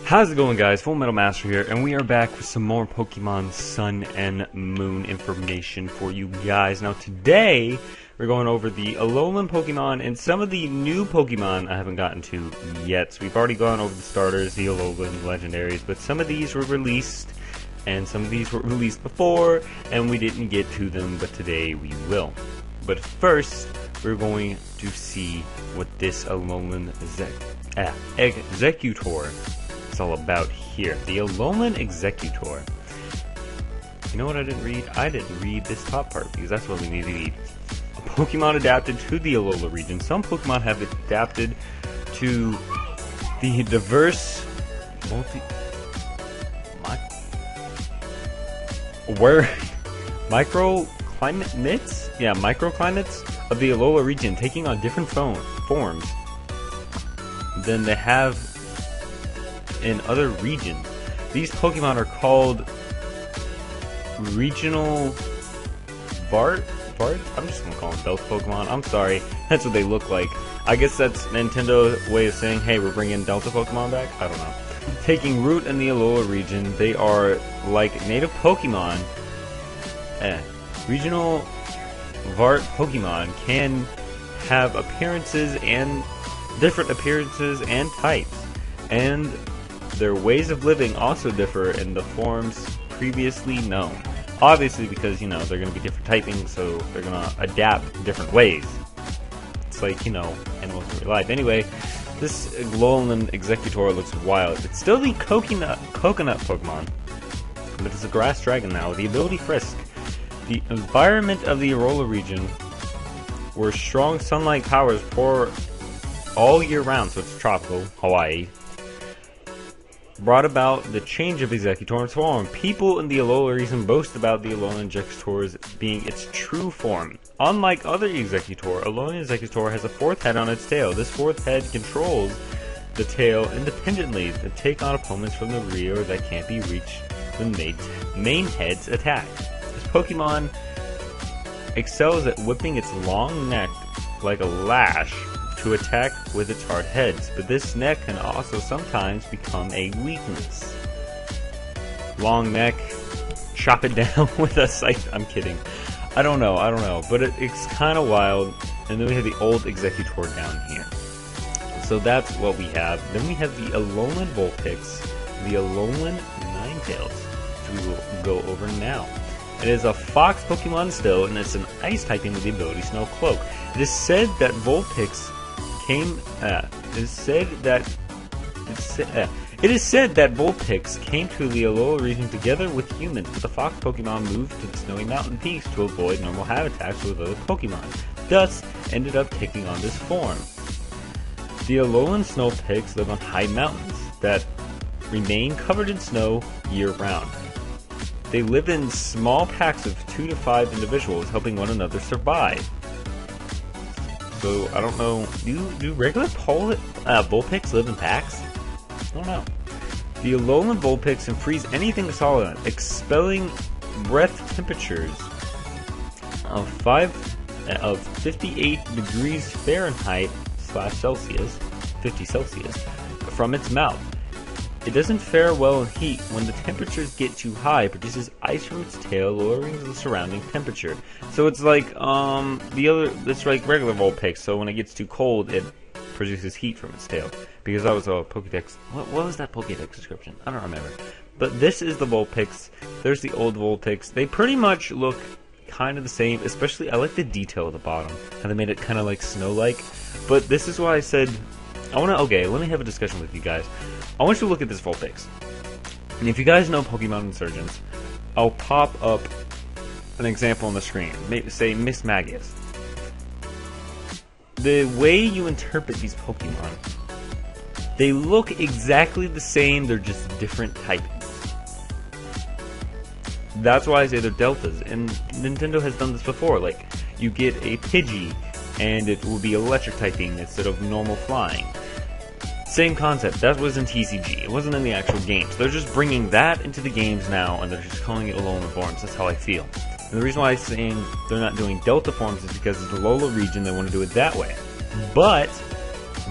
How's it going, guys? FullMetalMaster here, and we are back with some more Pokemon Sun and Moon information for you guys. Now today, we're going over the Alolan Pokemon and some of the new Pokemon I haven't gotten to yet. So we've already gone over the starters, the Alolan legendaries, but some of these were released, and some of these were released before, and we didn't get to them, but today we will. But first, we're going to see what this Alolan Executor is all about here. The Alolan Executor. You know what I didn't read? I didn't read this top part because that's what we need to read. A Pokemon adapted to the Alola region. Some Pokemon have adapted to the diverse microclimates of the Alola region, taking on different forms than they have in other regions. These Pokemon are called regional Vart? I'm just gonna call them Delta Pokemon. I'm sorry, that's what they look like. I guess that's Nintendo's way of saying, hey, we're bringing Delta Pokemon back? I don't know. Taking root in the Alola region, they are like native Pokemon. Regional Vart Pokemon can have different appearances and types, and their ways of living also differ in the forms previously known. Obviously, because, you know, they're going to be different typings, so they're going to adapt different ways. It's like, you know, animals in real life. Anyway, this Alolan Executor looks wild. It's still the coconut Pokemon, but it's a grass dragon now with the ability Frisk. The environment of the Alola region, where strong sunlight powers pour all year round, so it's tropical, Hawaii, brought about the change of Executor's form. People in the Alola region boast about the Alolan Executor's being its true form. Unlike other Executor, Alolan Executor has a fourth head on its tail. This fourth head controls the tail independently to take on opponents from the rear that can't be reached when main head's attack. This Pokemon excels at whipping its long neck like a lash to attack with its hard heads, but this neck can also sometimes become a weakness. Long neck, chop it down with a scythe. I'm kidding. I don't know, but it's kind of wild. And then we have the old Executor down here. So that's what we have. Then we have the Alolan Vulpix, the Alolan Ninetales, which we will go over now. It is a fox Pokemon still, and it's an ice typing with the ability Snow Cloak. It is said that Vulpix Vulpix came to the Alola region together with humans, but the fox Pokemon moved to the snowy mountain peaks to avoid normal habitats with other Pokemon, thus ended up taking on this form. The Alolan Snowpix live on high mountains that remain covered in snow year-round. They live in small packs of 2 to 5 individuals, helping one another survive. So, I don't know, do regular Vulpix live in packs? I don't know. The Alolan Vulpix can freeze anything solid, expelling breath temperatures of 58 degrees Fahrenheit / Celsius, 50 Celsius, from its mouth. It doesn't fare well in heat. When the temperatures get too high, it produces ice from its tail, lowering the surrounding temperature. So it's like it's like regular Vulpix. So when it gets too cold, it produces heat from its tail. Because that was a Pokedex. What was that Pokedex description? I don't remember. But this is the Vulpix. There's the old Vulpix. They pretty much look kind of the same. Especially, I like the detail at the bottom. How they made it kind of like snow-like. But this is why I said, okay, let me have a discussion with you guys. I want you to look at this Vulpix. And if you guys know Pokemon Insurgents, I'll pop up an example on the screen. Say Miss Magius. The way you interpret these Pokemon, they look exactly the same, they're just different typings. That's why I say they're Deltas, and Nintendo has done this before. Like, you get a Pidgey, and it will be electric typing instead of normal flying. Same concept. That was in TCG. It wasn't in the actual games. They're just bringing that into the games now, and they're just calling it Alolan forms. That's how I feel. And the reason why I'm saying they're not doing Delta forms is because it's the Alola region, they want to do it that way. But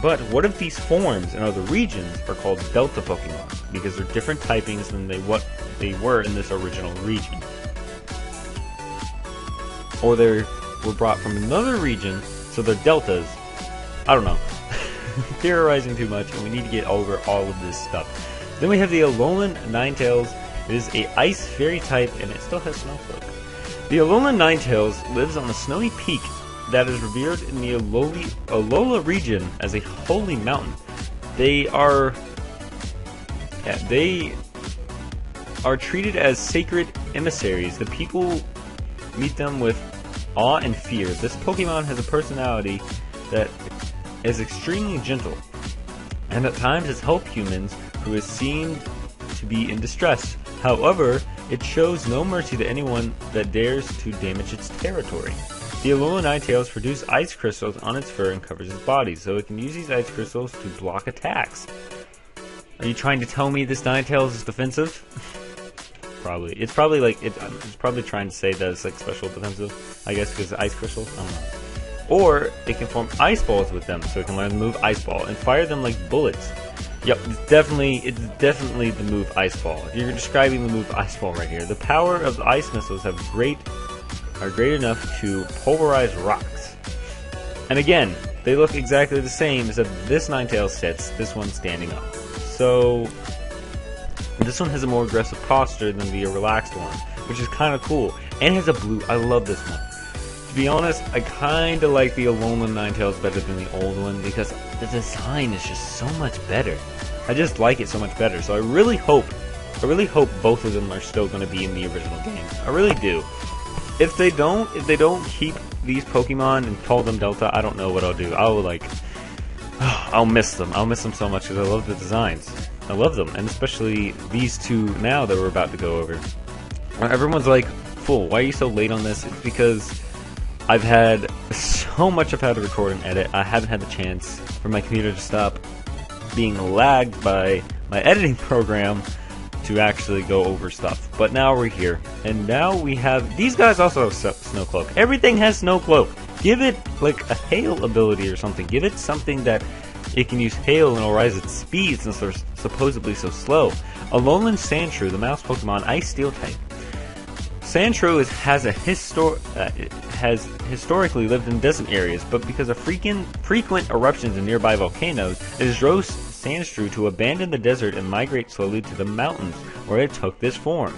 But what if these forms in other regions are called Delta Pokemon because they're different typings than what they were in this original region? Or they were brought from another region, so they're Deltas. I don't know. Theorizing too much, and we need to get over all of this stuff. Then we have the Alolan Ninetales. It is a Ice Fairy type, and it still has Snowcloak. The Alolan Ninetales lives on a snowy peak that is revered in the Alola region as a holy mountain. They are treated as sacred emissaries. The people meet them with awe and fear. This Pokemon has a personality that is extremely gentle, and at times has helped humans who is seen to be in distress. However, it shows no mercy to anyone that dares to damage its territory. The Alolan Ninetales produce ice crystals on its fur and covers its body, so it can use these ice crystals to block attacks. Are you trying to tell me this Ninetales is defensive? Probably. It's probably trying to say that it's like special defensive, I guess, because of ice crystals. I don't know. Or it can form ice balls with them, so it can learn the move Ice Ball and fire them like bullets. Yep, it's definitely the move Ice Ball. You're describing the move Ice Ball right here. The power of the ice missiles are great enough to pulverize rocks. And again, they look exactly the same, except this Ninetales sits, this one's standing up. So this one has a more aggressive posture than the relaxed one, which is kind of cool. And it has a blue. I love this one. To be honest, I kind of like the Alolan Ninetales better than the old one because the design is just so much better. I just like it so much better. So I really hope both of them are still going to be in the original game. I really do. If they don't keep these Pokemon and call them Delta, I don't know what I'll do. I'll miss them. I'll miss them so much because I love the designs. I love them, and especially these two now that we're about to go over. Everyone's like, "Fool, why are you so late on this?" It's because I've had so much I've had to record and edit. I haven't had the chance for my computer to stop being lagged by my editing program to actually go over stuff. But now we're here, and now we have these guys also have Snowcloak. Everything has Snowcloak. Give it like a hail ability or something. Give it something that it can use hail and it'll rise its speed since they're supposedly so slow. Alolan Sandshrew, the mouse Pokemon, Ice Steel type. Sandshrew has historically lived in desert areas, but because of frequent eruptions in nearby volcanoes, it has drove Sandshrew to abandon the desert and migrate slowly to the mountains, where it took this form.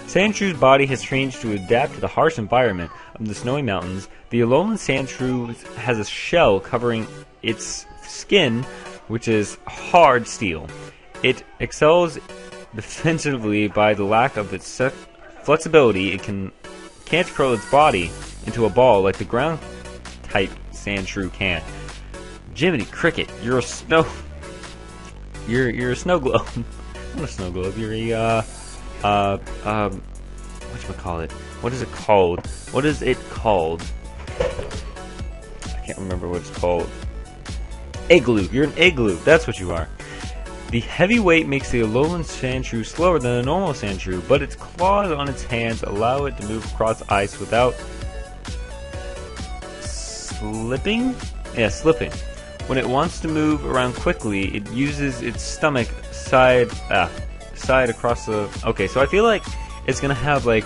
Sandshrew's body has changed to adapt to the harsh environment of the snowy mountains. The Alolan Sandshrew has a shell covering its skin, which is hard steel. It excels defensively by the lack of its flexibility. It can't curl its body into a ball like the ground type Sandshrew can. Jiminy Cricket, you're a snow globe. Not a snow globe. You're a whatchamacallit? What is it called? What is it called? I can't remember what it's called. Igloo. You're an igloo. That's what you are. The heavy weight makes the Alolan Sandshrew slower than a normal Sandshrew, but its claws on its hands allow it to move across ice without slipping. Yeah, slipping. When it wants to move around quickly, it uses its stomach side across the... Okay, so I feel like it's gonna have like...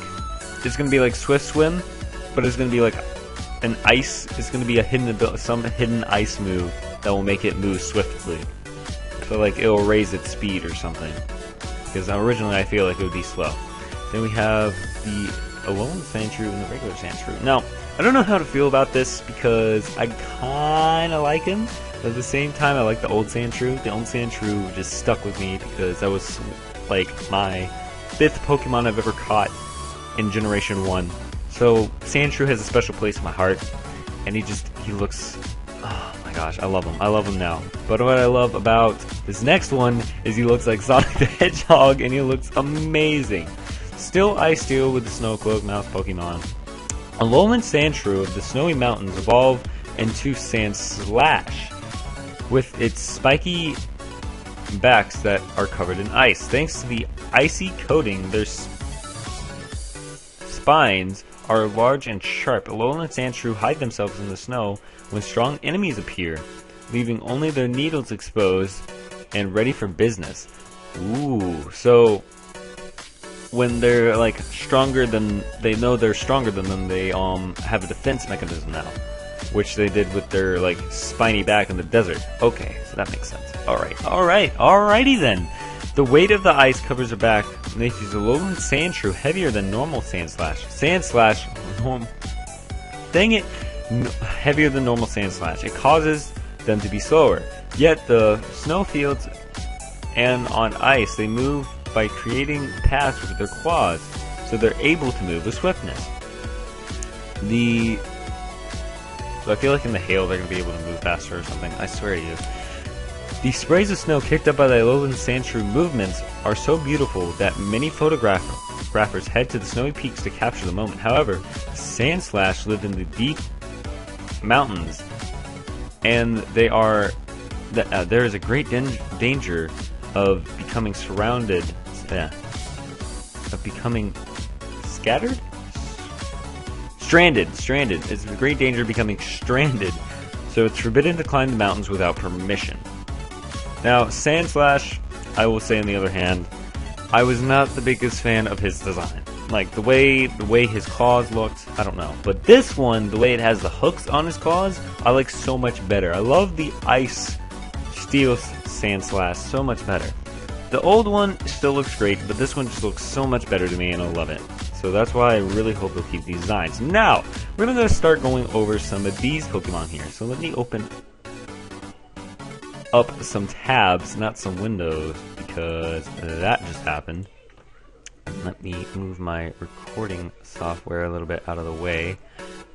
It's gonna be like Swift Swim, but it's gonna be like an ice... It's gonna be some hidden ice move that will make it move swiftly. So like it'll raise its speed or something. Because originally I feel like it would be slow. Then we have the Alolan Sandshrew and the regular Sandshrew. Now, I don't know how to feel about this because I kinda like him. But at the same time, I like the old Sandshrew. The old Sandshrew just stuck with me because that was like my 5th Pokemon I've ever caught in Generation 1. So Sandshrew has a special place in my heart. And he looks... Oh my gosh, I love him. I love him now. But what I love about this next one is he looks like Sonic the Hedgehog and he looks amazing. Still Ice Steel with the Snowcloak mouse Pokemon. Alolan Sandshrew of the Snowy Mountains evolve into Sandslash with its spiky backs that are covered in ice. Thanks to the icy coating, their spines are large and sharp. Alolan Sandshrew hide themselves in the snow when strong enemies appear. leaving only their needles exposed and ready for business. Ooh, so when they're like stronger than, they know they're stronger than them, they have a defense mechanism now, which they did with their like spiny back in the desert. Okay, so that makes sense. Alrighty then. The weight of the ice covers their back, makes these lowland Sandshrew heavier than normal Sandslash. Dang it, heavier than normal Sandslash. It causes them to be slower. Yet the snowfields and on ice, they move by creating paths with their claws, so they're able to move with swiftness. So I feel like in the hail they're going to be able to move faster or something, I swear to you. The sprays of snow kicked up by the lowland Sandshrew movements are so beautiful that many photographers head to the snowy peaks to capture the moment. However, Sandslash live in the deep mountains, and there is a great danger of becoming scattered? Stranded. It's a great danger of becoming stranded, so it's forbidden to climb the mountains without permission. Now, Sandslash, I will say on the other hand, I was not the biggest fan of his design. Like, the way his claws looked, I don't know. But this one, the way it has the hooks on his claws, I like so much better. I love the ice steel Sandslash so much better. The old one still looks great, but this one just looks so much better to me, and I love it. So that's why I really hope they'll keep these designs. Now, we're going to start going over some of these Pokemon here. So let me open up some tabs, not some windows, because that just happened. Let me move my recording software a little bit out of the way.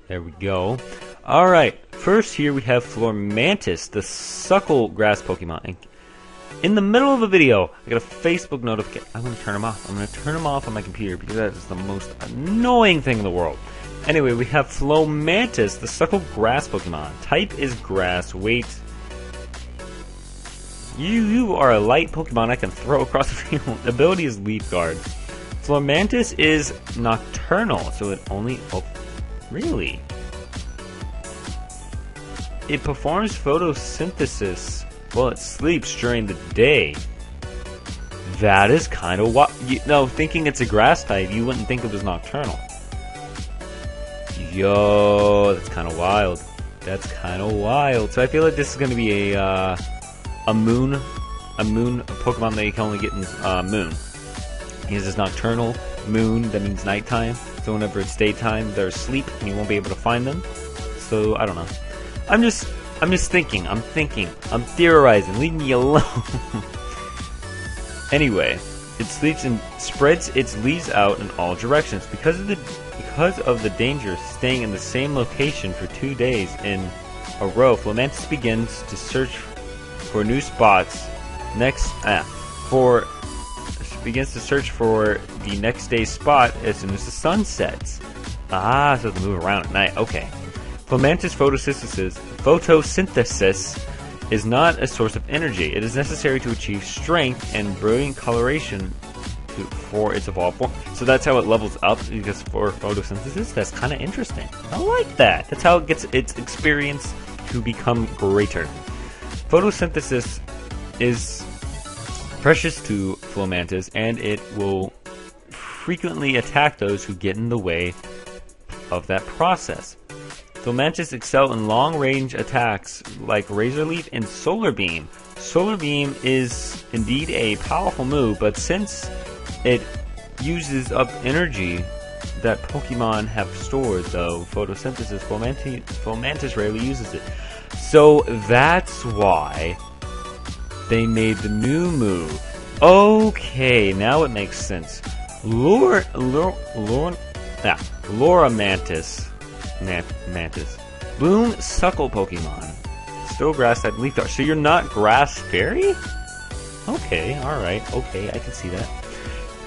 There we go. Alright, first here we have FullMetalMaster, the suckle grass Pokemon. In the middle of a video, I got a Facebook notification. I'm going to turn them off. I'm going to turn them off on my computer because that is the most annoying thing in the world. Anyway, we have FullMetalMaster, the suckle grass Pokemon. Type is grass. Weight. You are a light Pokemon I can throw across the field. Ability is Leaf Guard. FullMetalMaster is nocturnal, so it only... Oh, really? It performs photosynthesis while it sleeps during the day. That is kind of what... No, thinking it's a grass type, you wouldn't think it was nocturnal. Yo, that's kind of wild. That's kind of wild. So I feel like this is going to be a moon Pokemon that you can only get in Moon. Because it's nocturnal, moon, that means nighttime. So whenever it's daytime, they're asleep and you won't be able to find them. So I don't know. I'm just thinking. I'm theorizing. Leave me alone. Anyway, it sleeps and spreads its leaves out in all directions. Because of the danger of staying in the same location for 2 days in a row, FullMetalMaster begins to search for new spots begins to search for the next day's spot as soon as the sun sets. Ah, so to move around at night. Okay. FullMetalMaster's photosynthesis is not a source of energy. It is necessary to achieve strength and brilliant coloration for its evolved form. So that's how it levels up, because for photosynthesis, that's kind of interesting. I like that. That's how it gets its experience to become greater. Photosynthesis is precious to FullMetalMaster, and it will frequently attack those who get in the way of that process. FullMetalMaster excel in long-range attacks like Razor Leaf and Solar Beam. Solar Beam is indeed a powerful move, but since it uses up energy that Pokemon have stored, though photosynthesis, FullMetalMaster rarely uses it. So that's why they made the new move. Okay, now it makes sense. FullMetalMaster. Mantis. Bloom Suckle Pokemon. Still grass type Leaf Guard. So you're not Grass Fairy? Okay, alright. Okay, I can see that.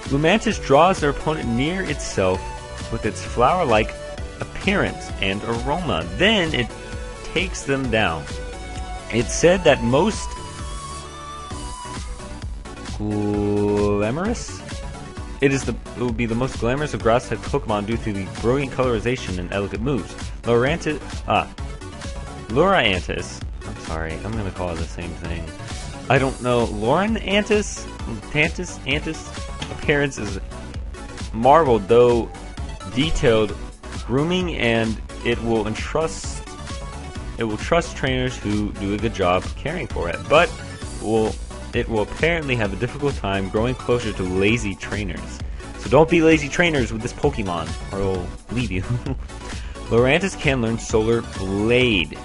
FullMetalMaster draws their opponent near itself with its flower-like appearance and aroma. Then it takes them down. It's said that most glamorous? It will be the most glamorous of grass-type Pokemon due to the brilliant colorization and elegant moves. Lurantis, I'm sorry, I'm gonna call it the same thing. I don't know. Lioness appearance is marveled, though detailed grooming, and it will trust trainers who do a good job caring for it. But it will apparently have a difficult time growing closer to lazy trainers. So don't be lazy trainers with this Pokemon, or it'll leave you. Lioness can learn Solar Blade,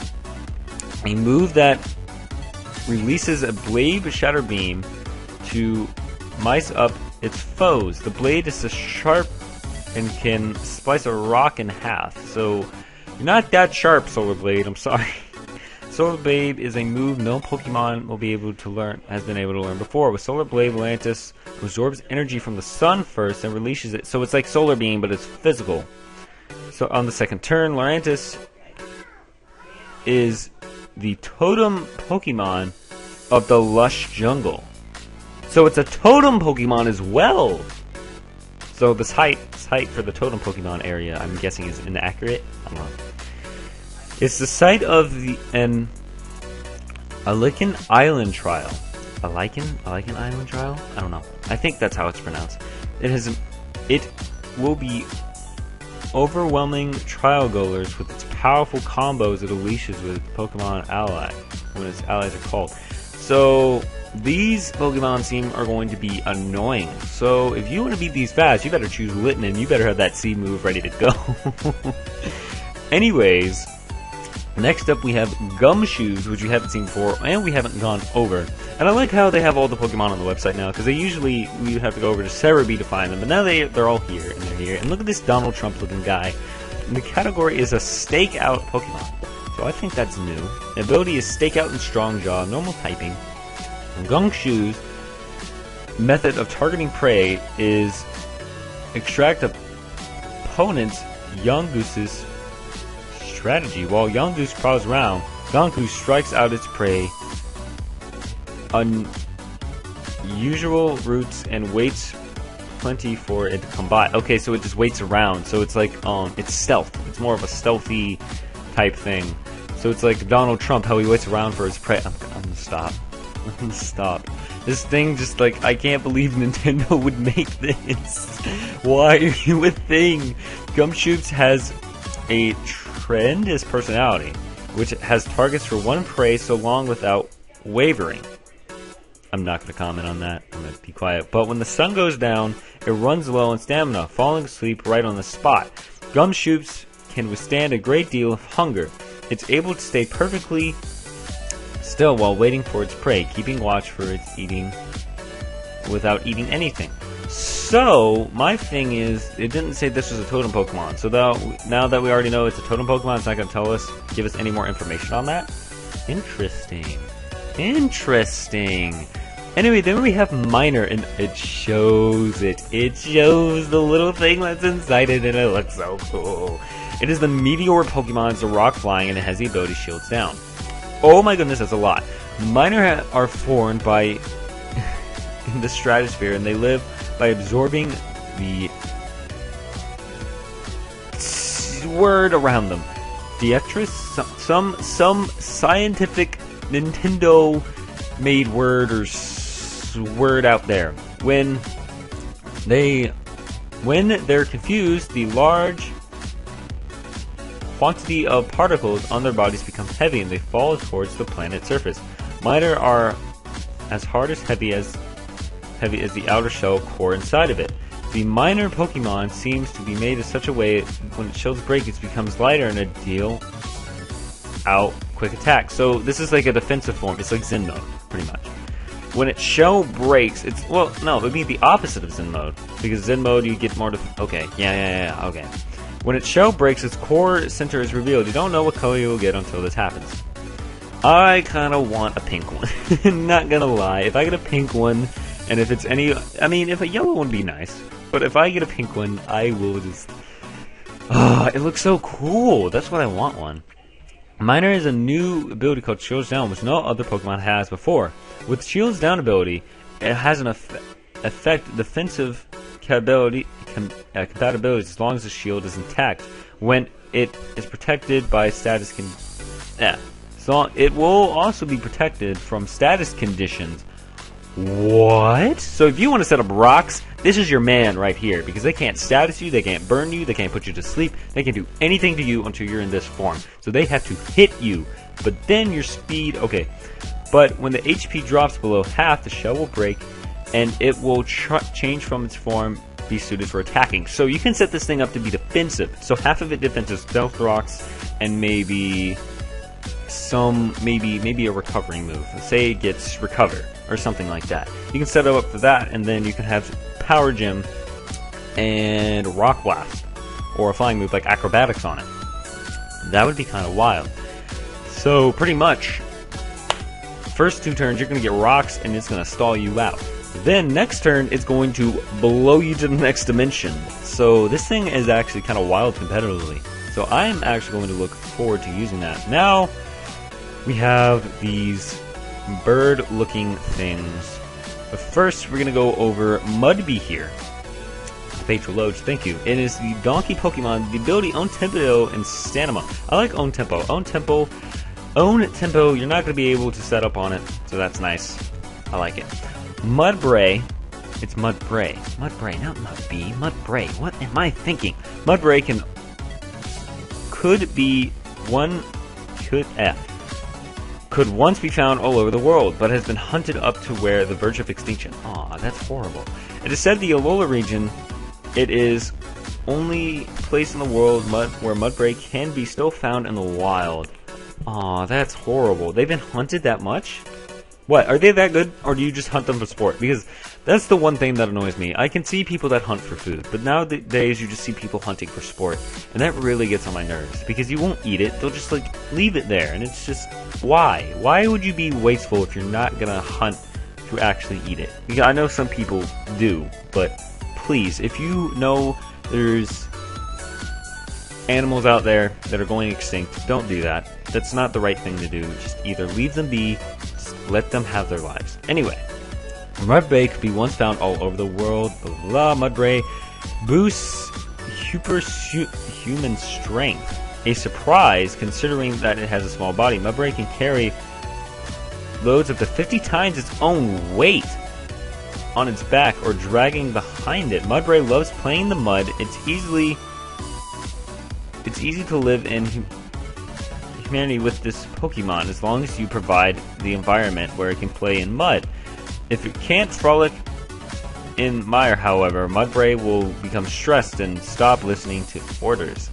a move that releases a blade shatter beam to mice up its foes. The blade is sharp and can splice a rock in half. So you're not that sharp, Solar Blade. I'm sorry. Solar Blade is a move no Pokemon will be able to learn, has been able to learn before. With Solar Blade, Lioness absorbs energy from the sun first and releases it. So it's like Solar Beam, but it's physical. So on the second turn, Lioness is the totem Pokemon of the lush jungle. So it's a totem Pokemon as well. So this height for the totem Pokemon area, I'm guessing, is inaccurate. I don't know. It's the site of an Lichen Island trial. A Lichen Island trial? I don't know. I think that's how it's pronounced. It will be overwhelming trial goers with its powerful combos it unleashes with Pokemon ally when its allies are called. So these Pokemon are going to be annoying. So if you want to beat these fast, you better choose Litten, and you better have that C move ready to go. Anyways, next up we have Gumshoes, which we haven't seen before and we haven't gone over. And I like how they have all the Pokemon on the website now, because we have to go over to Cerebi to find them, but now they're all here, and they're here. And look at this Donald Trump looking guy. And the category is a Stakeout Pokemon. So I think that's new. The ability is Stakeout and Strong Jaw, normal typing. And Gumshoes' method of targeting prey is extract opponent's young goose's strategy. While young goose prowls around, Gumshoe strikes out its prey unusual routes and waits plenty for it to come by. Okay, so it just waits around. So it's like it's stealth. It's more of a stealthy type thing. So it's like Donald Trump, how he waits around for his prey. I'm gonna stop. I'm gonna stop. This thing just like, I can't believe Nintendo would make this. Why are you a thing? Gumshoes has a tremendous personality, which has targets for one prey so long without wavering. I'm not going to comment on that. I'm going to be quiet. But when the sun goes down, it runs low on stamina, falling asleep right on the spot. Gumshoes can withstand a great deal of hunger. It's able to stay perfectly still while waiting for its prey, keeping watch for its eating without eating anything. So, my thing is, it didn't say this was a totem Pokemon. So now that we already know it's a totem Pokemon, it's not going to give us any more information on that. Interesting. Interesting. Anyway, then we have Minor, and it shows it. It shows the little thing that's inside it, and it looks so cool. It is the Meteor Pokemon. It's a rock flying, and it has the ability Shields Down. Oh my goodness, that's a lot. Minor are formed by in the stratosphere, and they live by absorbing the word around them. Deatris, some scientific Nintendo-made word or word out there. When they're confused, the large quantity of particles on their bodies become heavy, and they fall towards the planet's surface. Minor are as hard as heavy as the outer shell core inside of it. The Minor Pokemon seems to be made in such a way when its shells break, it becomes lighter and it deal out quick attack. So this is like a defensive form. It's like Zen mode, pretty much. When its shell breaks, it would be the opposite of Zen mode, because Zen mode you get more okay, okay. When its shell breaks, its core center is revealed. You don't know what color you will get until this happens. I kind of want a pink one. Not gonna lie. If I get a pink one, and if it's if a yellow one would be nice, but if I get a pink one, I will just... it looks so cool. That's what I want one. Minor is a new ability called Shields Down, which no other Pokemon has before. With Shields Down ability, it has an effect defensive compatibility as long as the shield is intact. When it is protected by status So it will also be protected from status conditions. What? So if you want to set up rocks, this is your man right here, because they can't status you, they can't burn you, they can't put you to sleep, they can do anything to you until you're in this form. So they have to hit you, but then your speed, okay. But when the HP drops below half, the shell will break, and it will change from its form, be suited for attacking. So you can set this thing up to be defensive. So half of it defensive, stealth rocks, and maybe maybe a recovering move. Say it gets recover or something like that. You can set it up for that, and then you can have power gem and rock blast, or a flying move like acrobatics on it. That would be kind of wild. So pretty much, first 2 turns you're going to get rocks, and it's going to stall you out. Then next turn it's going to blow you to the next dimension. So this thing is actually kind of wild competitively. So I'm actually going to look forward to using that. Now we have these bird-looking things. But first, we're going to go over Mudbee here. Patron loads, thank you. It is the donkey Pokemon, the ability Own Tempo and Stamina. I like Own Tempo. Own Tempo, you're not going to be able to set up on it, so that's nice. I like it. Mudbray, it's Mudbray. Mudbray, not Mudbee. Mudbray, what am I thinking? Mudbray could once be found all over the world, but has been hunted up to where the verge of extinction. Aw, that's horrible. It is said the Alola region, it is only place in the world where Mudbray can be still found in the wild. Aw, that's horrible. They've been hunted that much? What, are they that good, or do you just hunt them for sport? Because that's the one thing that annoys me. I can see people that hunt for food, but nowadays you just see people hunting for sport, and that really gets on my nerves, because you won't eat it, they'll just like leave it there, and it's just, why? Why would you be wasteful if you're not gonna hunt to actually eat it? Because I know some people do, but please, if you know there's animals out there that are going extinct, don't do that. That's not the right thing to do. Just either leave them be, let them have their lives. Anyway, Mudbray could be once found all over the world. Blah, blah. Mudbray boosts human strength. A surprise, considering that it has a small body. Mudbray can carry loads up to 50 times its own weight on its back or dragging behind it. Mudbray loves playing in the mud. It's easy to live in humanity with this Pokemon as long as you provide the environment where it can play in mud. If it can't frolic in mire, however, Mudbray will become stressed and stop listening to orders.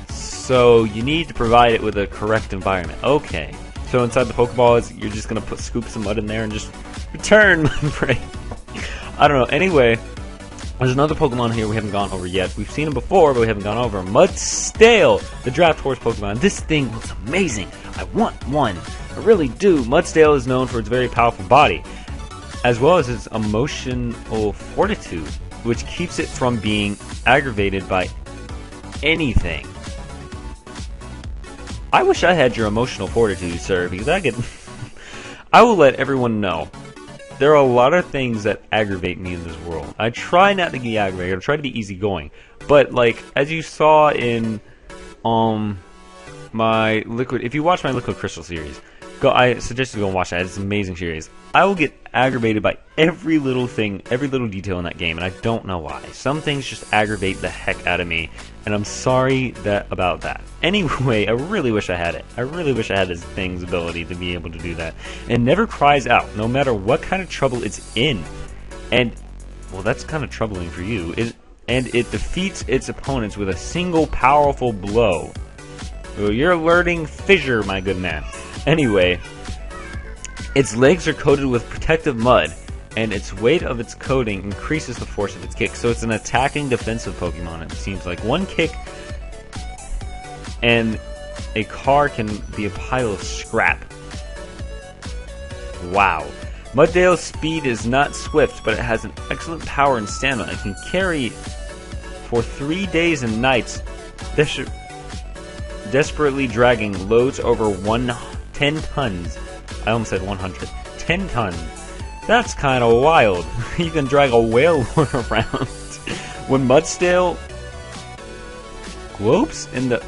So you need to provide it with a correct environment. Okay, so inside the Pokeball, you're just going to put scoops of mud in there and just return Mudbray. I don't know. Anyway, there's another Pokemon here we haven't gone over yet. We've seen him before, but we haven't gone over. Mudstale, the draft horse Pokemon. This thing looks amazing. I want one. I really do. Mudstale is known for its very powerful body, as well as its emotional fortitude, which keeps it from being aggravated by anything. I wish I had your emotional fortitude, sir, because I will let everyone know. There are a lot of things that aggravate me in this world. I try not to get aggravated. I try to be easygoing. But, like, as you saw in my Liquid... If you watch my Liquid Crystal series, I suggest you go and watch that. It's an amazing series. I will get aggravated by every little thing, every little detail in that game, and I don't know why. Some things just aggravate the heck out of me, and I'm sorry about that. Anyway, I really wish I had it. I really wish I had this thing's ability to be able to do that. It never cries out, no matter what kind of trouble it's in. And, well, that's kind of troubling for you. And it defeats its opponents with a single powerful blow. Well, you're learning fissure, my good man. Anyway, its legs are coated with protective mud, and its weight of its coating increases the force of its kick. So it's an attacking defensive Pokemon, it seems like. One kick and a car can be a pile of scrap. Wow. Mudstale's speed is not swift, but it has an excellent power and stamina. It can carry for 3 days and nights, desperately dragging loads over 10 tons. I almost said 100. 10 tons. That's kind of wild. You can drag a whale around. When Mudstale glopes in the...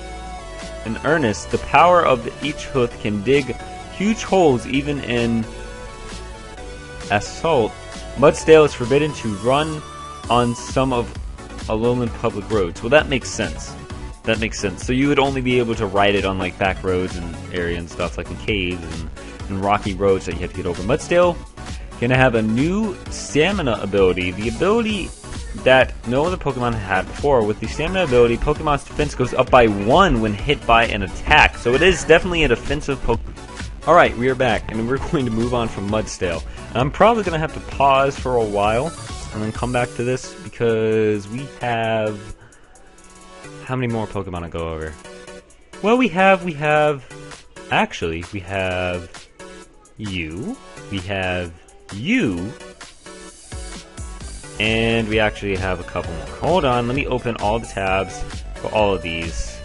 in earnest, the power of each hoof can dig huge holes even in assault. Mudstale is forbidden to run on some of Alolan public roads. Well, that makes sense. That makes sense. So you would only be able to ride it on like back roads and area and stuff, like in caves and rocky roads that you have to get over. Mudstale can have a new stamina ability. The ability that no other Pokemon had before. With the stamina ability, Pokemon's defense goes up by 1 when hit by an attack. So it is definitely a defensive Pokemon. Alright, we are back, and we're going to move on from Mudstale. I'm probably going to have to pause for a while and then come back to this because we have... How many more Pokemon to go over? Well, we have you, we have you, and we actually have a couple more. Hold on, let me open all the tabs for all of these,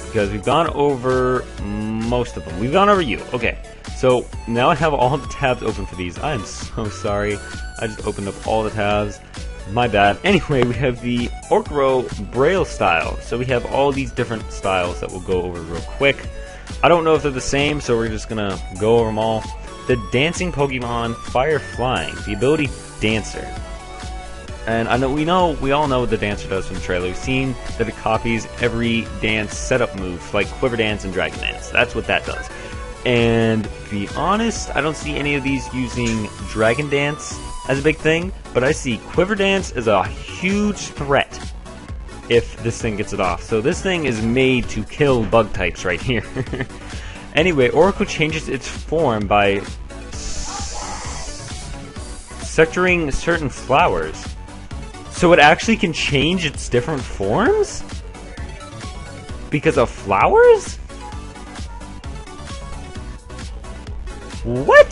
because we've gone over most of them. We've gone over you. Okay, so now I have all the tabs open for these. I am so sorry. I just opened up all the tabs. My bad. Anyway, we have the Orcro Braille style. So we have all these different styles that we'll go over real quick. I don't know if they're the same, so we're just gonna go over them all. The dancing Pokemon, Fire Flying, the ability Dancer. And we all know what the Dancer does from the trailer. We've seen that it copies every dance setup move, like Quiver Dance and Dragon Dance. That's what that does. And to be honest, I don't see any of these using Dragon Dance as a big thing, but I see Quiver Dance as a huge threat if this thing gets it off. So this thing is made to kill bug types right here. Anyway, Oracle changes its form by sectoring certain flowers. So it actually can change its different forms? Because of flowers? What?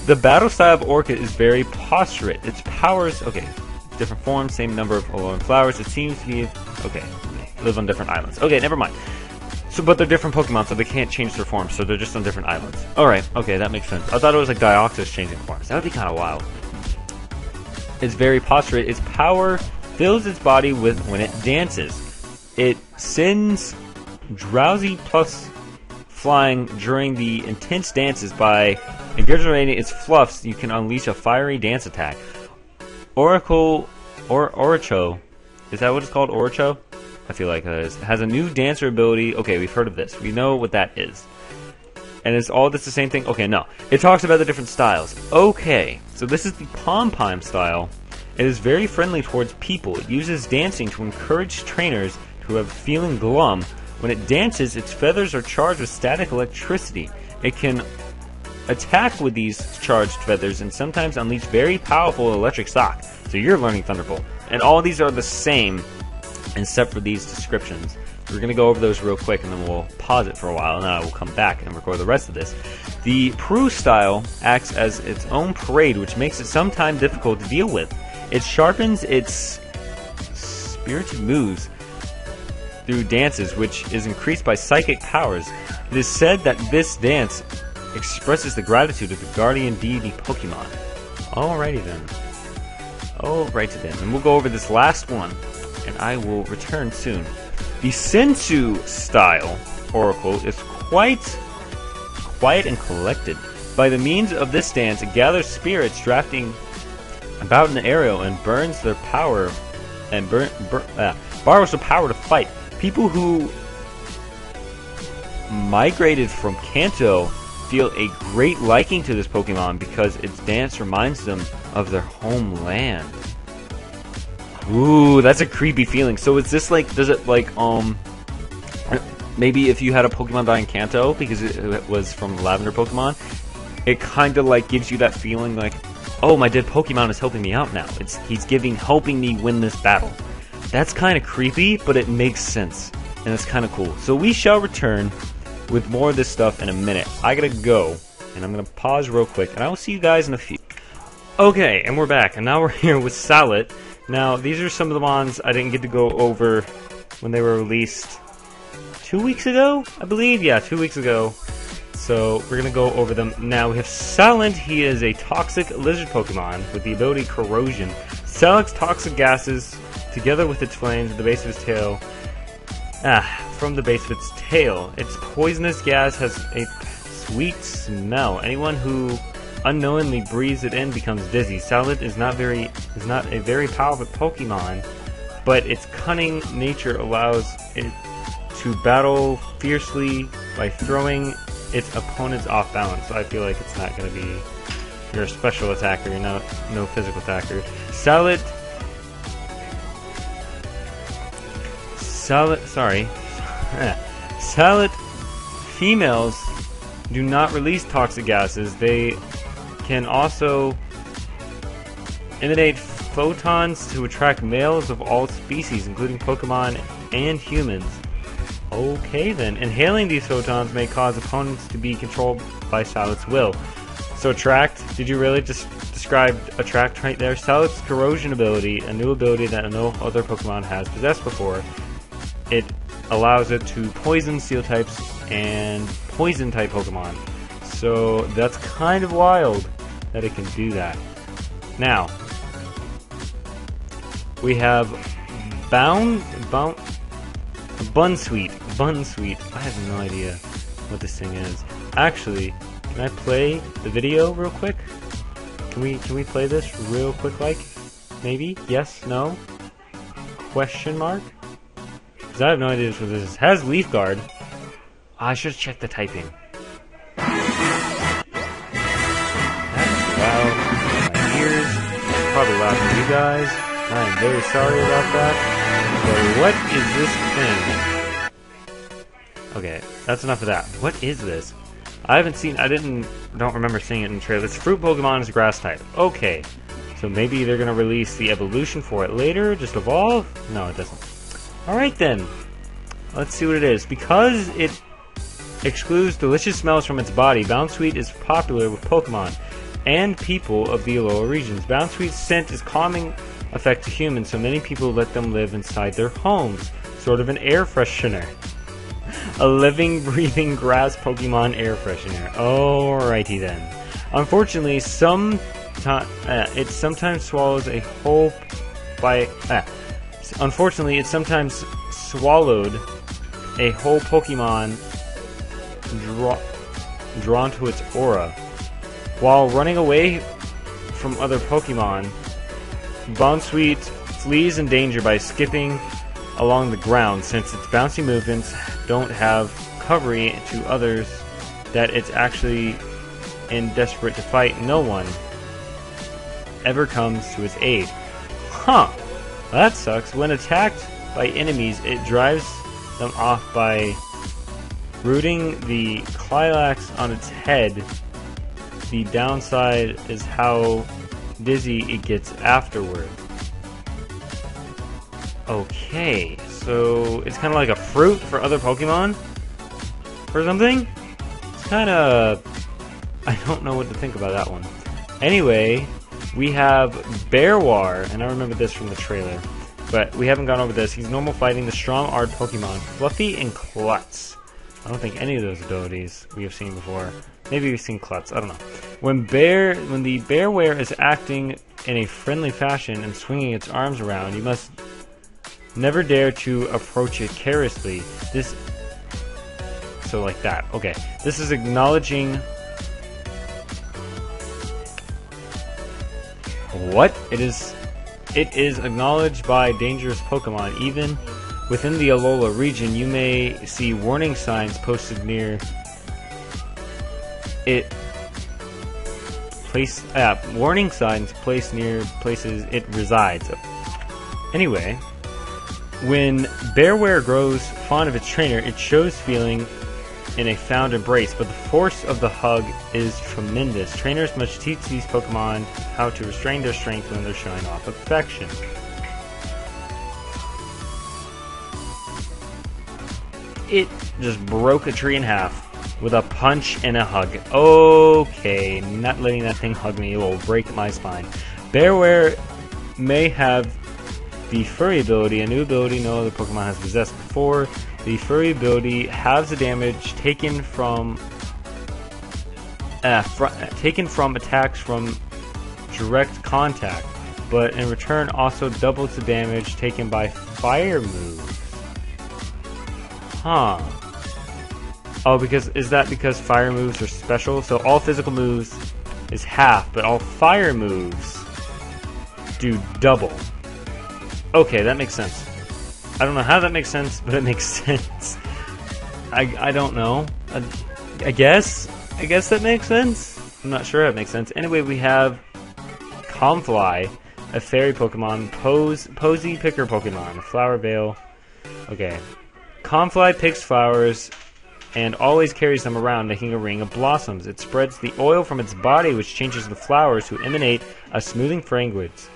The battle style of Orchid is very posturate. Its powers, okay, different forms, same number of Alolan flowers. It seems to be, okay, live on different islands. Okay, never mind. So, but they're different Pokemon, so they can't change their forms, so they're just on different islands. Alright, okay, that makes sense. I thought it was like Dioxys changing forms. That would be kind of wild. It's very posturate. Its power fills its body with when it dances. It sends drowsy plus flying during the intense dances. By ingurgitating its fluffs, you can unleash a fiery dance attack. Oracle, or Oricho, is that what it's called? Oricho? I feel like it is. Has a new dancer ability. Okay, we've heard of this. We know what that is. And it's all just the same thing? Okay, no. It talks about the different styles. Okay, so this is the Pom-Pom style. It is very friendly towards people. It uses dancing to encourage trainers who have feeling glum. When it dances, its feathers are charged with static electricity. It can attack with these charged feathers and sometimes unleash very powerful electric shock. So you're learning Thunderbolt. And all these are the same, except for these descriptions. We're going to go over those real quick and then we'll pause it for a while and then I will come back and record the rest of this. The Prue style acts as its own parade, which makes it sometimes difficult to deal with. It sharpens its spirited moves through dances, which is increased by psychic powers. It is said that this dance expresses the gratitude of the guardian deity Pokemon. Alrighty then. Alrighty then. And we'll go over this last one, and I will return soon. The Sandshrew style Oracle is quite quiet and collected. By the means of this dance, it gathers spirits drafting about an area and burns their power and borrows the power to fight. People who migrated from Kanto feel a great liking to this Pokemon because its dance reminds them of their homeland. Ooh, that's a creepy feeling. So is this like, does it like, maybe if you had a Pokemon die in Kanto because it was from Lavender Pokemon, it kind of like gives you that feeling like, oh, my dead Pokemon is helping me out now. He's helping me win this battle. That's kind of creepy, but it makes sense, and it's kind of cool. So we shall return with more of this stuff in a minute. I gotta go, and I'm gonna pause real quick, and I will see you guys in a few. Okay, and we're back, and now we're here with Salet. Now, these are some of the ones I didn't get to go over when they were released 2 weeks ago, I believe? Yeah, 2 weeks ago. So we're gonna go over them now. We have Salet. He is a toxic lizard Pokemon with the ability Corrosion. Salet's toxic gases, together with its flames at the base of his tail, from the base of its tail. Its poisonous gas has a sweet smell. Anyone who unknowingly breathes it in becomes dizzy. Salat is not a very powerful Pokemon, but its cunning nature allows it to battle fiercely by throwing its opponents off balance. So I feel like it's not going to be you're a special attacker, you're no physical attacker. Salat females do not release toxic gases. They can also emanate photons to attract males of all species, including Pokemon and humans. Okay then. Inhaling these photons may cause opponents to be controlled by Salat's will. So attract, did you really just describe attract right there? Salat's corrosion ability, a new ability that no other Pokemon has possessed before. It allows it to poison Steel types and poison type Pokemon. So that's kind of wild that it can do that. Now, we have Bun Sweet. I have no idea what this thing is. Actually, can I play the video real quick? Can we play this real quick, like? Maybe? Yes? No? Question mark? Because I have no idea what this is. It has Leaf Guard. I should check the typing. That's loud in my ears. It's probably loud for you guys. I am very sorry about that. But what is this thing? Okay, that's enough of that. What is this? I don't remember seeing it in the trailer. It's fruit Pokemon is grass type. Okay, so maybe they're gonna release the evolution for it later. Just evolve? No, it doesn't. All right then. Let's see what it is. Because it excludes delicious smells from its body, Bun Sweet is popular with Pokemon and people of the lower regions. Bun Sweet's scent is calming effect to humans, so many people let them live inside their homes. Sort of an air freshener. A living, breathing grass Pokemon air freshener. Alrighty then. Unfortunately, it sometimes swallows a whole Unfortunately, it sometimes swallowed a whole Pokemon drawn to its aura. While running away from other Pokemon, Bun Sweet flees in danger by skipping along the ground, since its bouncy movements don't have coverage to others that it's actually in desperate to fight. No one ever comes to its aid. Huh. Well, that sucks. When attacked by enemies, it drives them off by rooting the Clylax on its head. The downside is how dizzy it gets afterward. Okay, so it's kind of like a fruit for other Pokemon? Or something? It's kind of... I don't know what to think about that one. Anyway, we have Bearwar, and I remember this from the trailer, but we haven't gone over this. He's normal fighting the strong Ard Pokemon, Fluffy and Klutz. I don't think any of those abilities we have seen before. Maybe we've seen Klutz, I don't know. When the Bearware is acting in a friendly fashion and swinging its arms around, you must never dare to approach it carelessly. So like that. Okay. This is acknowledging... What? It is acknowledged by dangerous Pokemon. Even within the Alola region, you may see warning signs posted near it. Warning signs placed near places it resides. Anyway, when Bearware grows fond of its trainer, it shows feeling in a fond embrace, but the force of the hug is tremendous. Trainers must teach these Pokemon how to restrain their strength when they're showing off affection. It just broke a tree in half with a punch and a hug. Okay, not letting that thing hug me, it will break my spine. Bearware may have the Furry ability, a new ability no other Pokemon has possessed before. The Furry ability halves the damage taken from attacks from direct contact, but in return also doubles the damage taken by fire moves. Huh. Oh, is that because fire moves are special? So all physical moves is half, but all fire moves do double. Okay, that makes sense. I don't know how that makes sense, but it makes sense. I don't know. I guess that makes sense. I'm not sure how it makes sense. Anyway, we have Calmfly, a fairy Pokemon, Posy Picker Pokemon, Flower Veil. Okay. Calmfly picks flowers and always carries them around, making a ring of blossoms. It spreads the oil from its body, which changes the flowers to emanate a smoothing fragrance.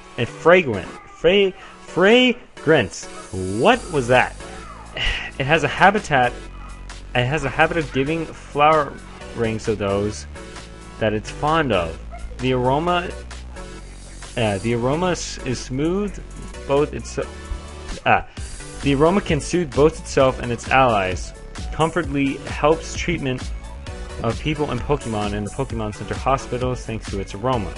Fragrance. What was that? It has a habit of giving flower rings to those that it's fond of. The aroma is smooth. The aroma can soothe both itself and its allies. Comfortably helps treatment of people and Pokemon in the Pokemon Center hospitals thanks to its aroma.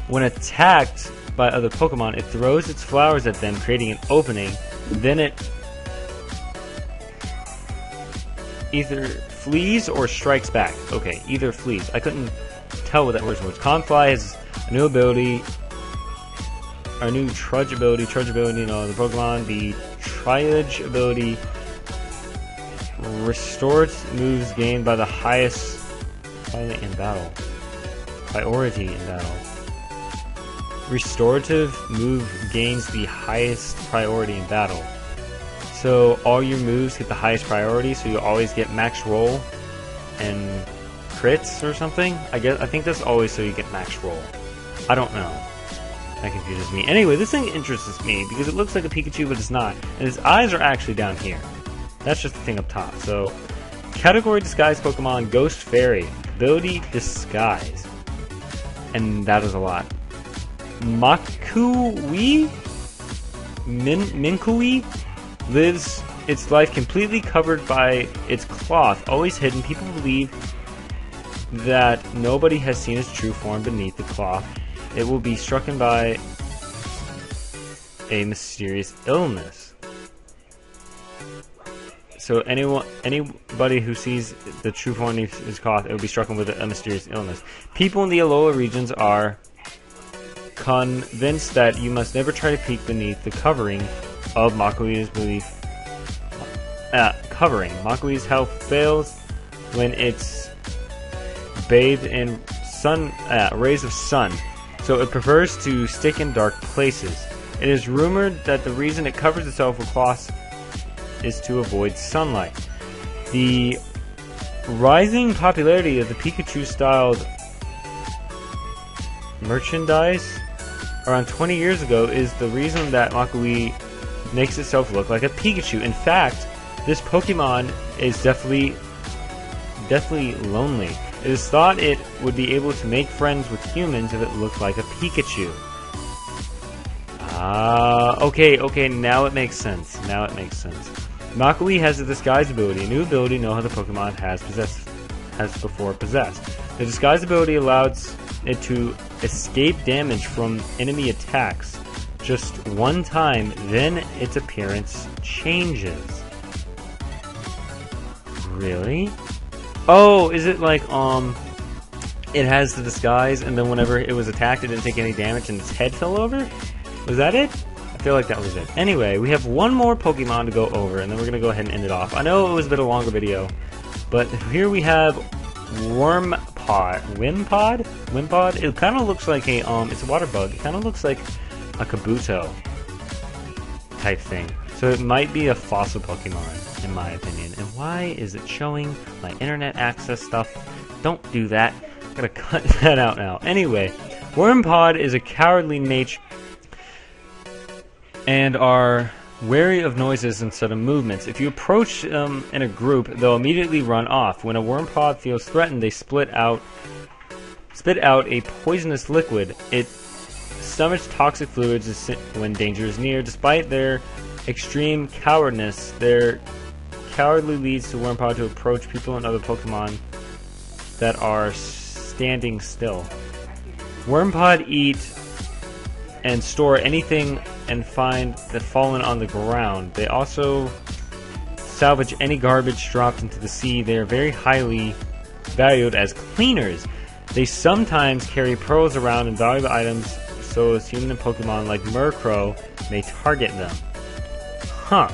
When attacked by other Pokemon, it throws its flowers at them, creating an opening. Then it either flees or strikes back. Okay, either flees. I couldn't tell what that word was. Calmfly has a new ability, our new Trudge ability, you know, the Pokemon, the Triage ability, restores moves gained by the highest priority in battle. Restorative move gains the highest priority in battle. So all your moves get the highest priority, so you always get max roll and crits or something. I think that's always so you get max roll. I don't know. That confuses me. Anyway, this thing interests me because it looks like a Pikachu, but it's not. And its eyes are actually down here. That's just the thing up top. So, category Disguise Pokemon, Ghost Fairy. Ability Disguise. And that is a lot. Minkui lives its life completely covered by its cloth, always hidden. People believe that nobody has seen its true form beneath the cloth. It will be stricken by a mysterious illness. So anybody who sees the true form of his cloth, it will be stricken with a mysterious illness. People in the Alola regions are convinced that you must never try to peek beneath the covering of Makui's Makui's health fails when it's bathed in rays of sun, so it prefers to stick in dark places. It is rumored that the reason it covers itself with cloth is to avoid sunlight. The rising popularity of the Pikachu-styled merchandise around 20 years ago is the reason that Makui makes itself look like a Pikachu. In fact, this Pokemon is definitely lonely. It is thought it would be able to make friends with humans if it looked like a Pikachu. Okay, now it makes sense. Makui has a disguise ability, a new ability no other Pokemon has before possessed. The disguise ability allows it to escape damage from enemy attacks just one time, then its appearance changes. Really? Oh, is it like, it has the disguise, and then whenever it was attacked, it didn't take any damage, and its head fell over? Was that it? I feel like that was it. Anyway, we have one more Pokemon to go over, and then we're going to go ahead and end it off. I know it was a bit of a longer video, but here we have Wimpod? It kind of looks like a, it's a water bug. It kind of looks like a Kabuto type thing. So it might be a fossil Pokemon, in my opinion. And why is it showing my internet access stuff? Don't do that. I'm gonna cut that out now. Anyway, Wormpod is a cowardly nature and are wary of noises and sudden movements. If you approach them in a group, they'll immediately run off. When a Wormpod feels threatened, they spit out a poisonous liquid. It stomachs toxic fluids when danger is near. Despite their extreme cowardness, their cowardly leads to Wormpod to approach people and other Pokemon that are standing still. Wormpod eat and store anything and find that fallen on the ground. They also salvage any garbage dropped into the sea. They are very highly valued as cleaners. They sometimes carry pearls around and valuable items, so as human and Pokemon like Murkrow may target them. Huh.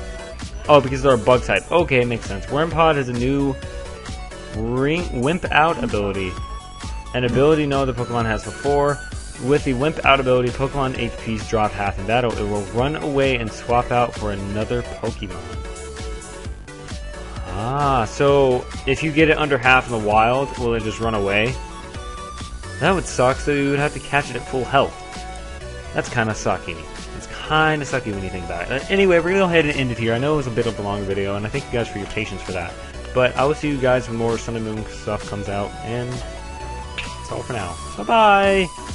Oh, because they're a bug type. Okay, makes sense. Wormpod has a new Wimp Out ability. An ability no other Pokemon has before. With the Wimp Out ability, Pokemon HPs drop half in battle. It will run away and swap out for another Pokemon. Ah, so if you get it under half in the wild, will it just run away? That would suck, so you would have to catch it at full health. That's kind of sucky. It's kind of sucky when you think about it. Anyway, we're going to go ahead and end it here. I know it was a bit of a longer video, and I thank you guys for your patience for that. But I will see you guys when more Sun and Moon stuff comes out, and that's all for now. Bye-bye!